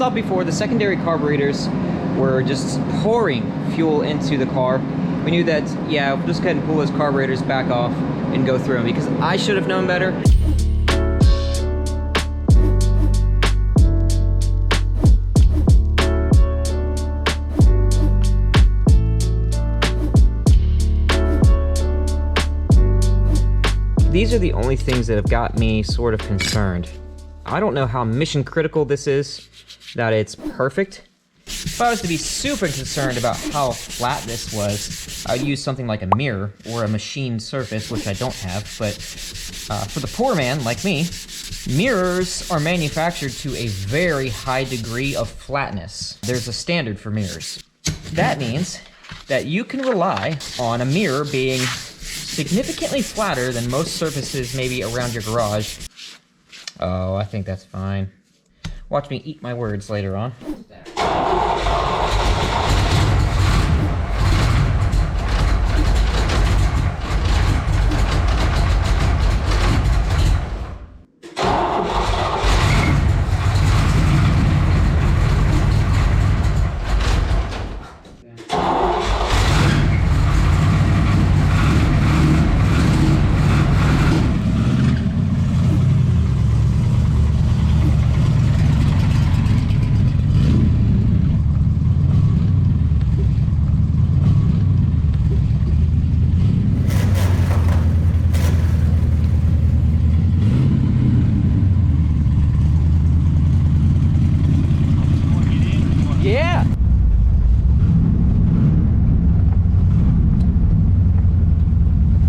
saw it before, the secondary carburetors were just pouring fuel into the car. We knew that, yeah, we'll just go ahead and pull those carburetors back off and go through them, because I should have known better. These are the only things that have got me sort of concerned. I don't know how mission critical this is, that it's perfect. If I was to be super concerned about how flat this was, I would use something like a mirror or a machined surface, which I don't have, but for the poor man like me, mirrors are manufactured to a very high degree of flatness. There's a standard for mirrors. That means that you can rely on a mirror being significantly flatter than most surfaces maybe around your garage. Oh, I think that's fine. Watch me eat my words later on. Yeah.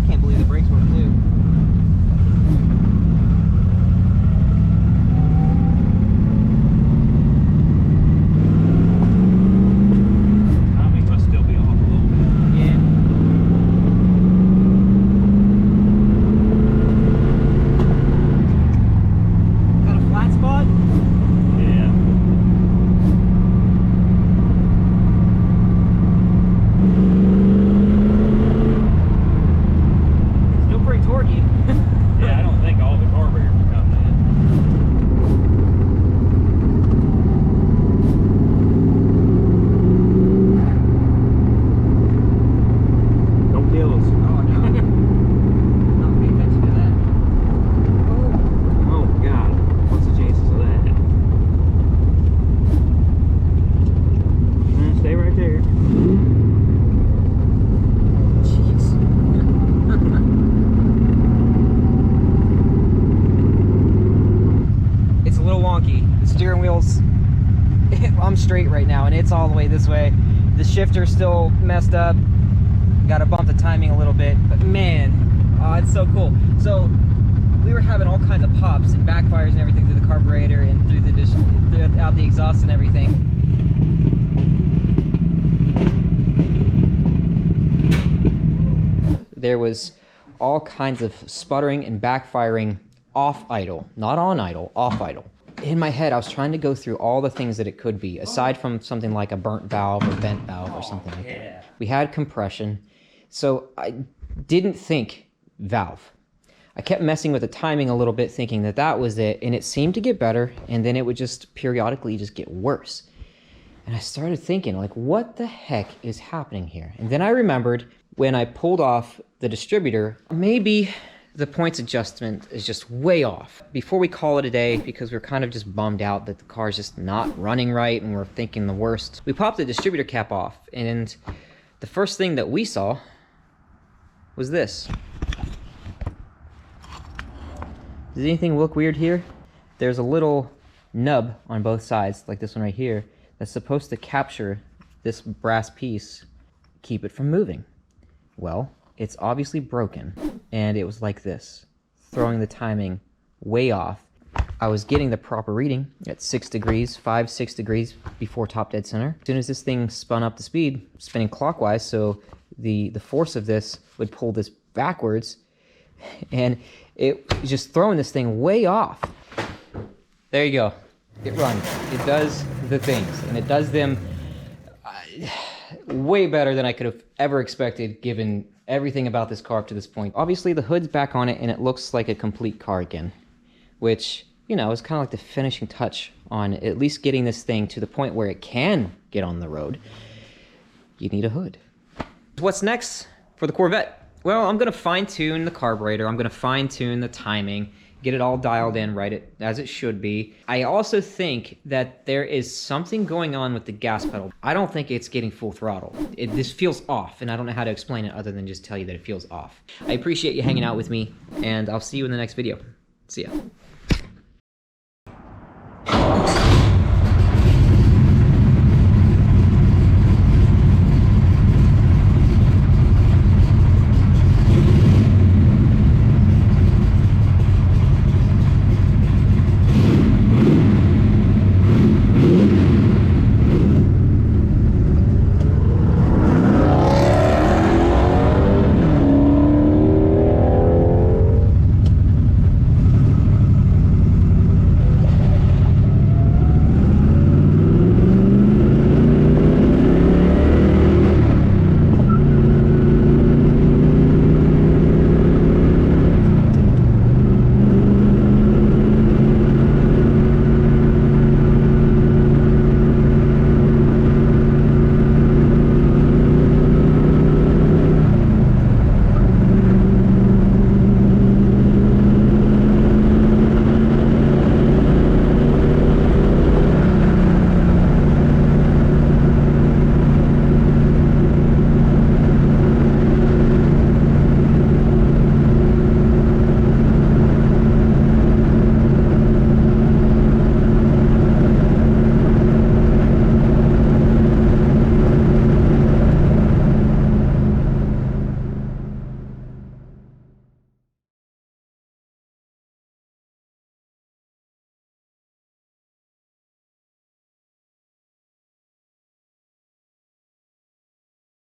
Can't believe the brakes work too. Timing must still be off a little bit. Yeah. Got a flat spot? Yeah. Still pretty torquey. Yeah, I don't think all the carburetors are coming in. Don't kill us. Oh no. Not paying attention to that. Oh God, what's the chances of that? Stay right there. Jeez. It's a little wonky. The steering wheel's, I'm straight right now and it's all the way this way. The shifter's still messed up. Gotta bump the timing a little bit, but man, oh, it's so cool. So we were having all kinds of pops and backfires and everything through the carburetor and through the throughout the exhaust and everything. There was all kinds of sputtering and backfiring off idle, not on idle, off idle. In my head, I was trying to go through all the things that it could be, aside from something like a burnt valve or bent valve or something like that. We had compression, so I didn't think valve. I kept messing with the timing a little bit, thinking that that was it, and it seemed to get better, and then it would just periodically just get worse. And I started thinking, like, what the heck is happening here? And then I remembered when I pulled off the distributor, maybe the points adjustment is just way off. Before we call it a day, because we're kind of just bummed out that the car's just not running right and we're thinking the worst, we popped the distributor cap off, and the first thing that we saw was this. Does anything look weird here? There's a little nub on both sides, like this one right here, that's supposed to capture this brass piece, keep it from moving. Well, it's obviously broken, and it was like this, throwing the timing way off. I was getting the proper reading at 6 degrees, 6 degrees before top dead center. As soon as this thing spun up to speed, spinning clockwise, so the force of this would pull this backwards, and it was just throwing this thing way off. There you go. It runs. It does the things, and it does them way better than I could have ever expected, given everything about this car up to this point. Obviously, the hood's back on it, and it looks like a complete car again, which, you know, is kind of like the finishing touch on at least getting this thing to the point where it can get on the road, you need a hood. What's next for the Corvette? Well, I'm gonna fine tune the carburetor. I'm gonna fine tune the timing, get it all dialed in right as it should be. I also think that there is something going on with the gas pedal. I don't think it's getting full throttle. This feels off, and I don't know how to explain it other than just tell you that it feels off. I appreciate you hanging out with me, and I'll see you in the next video. See ya.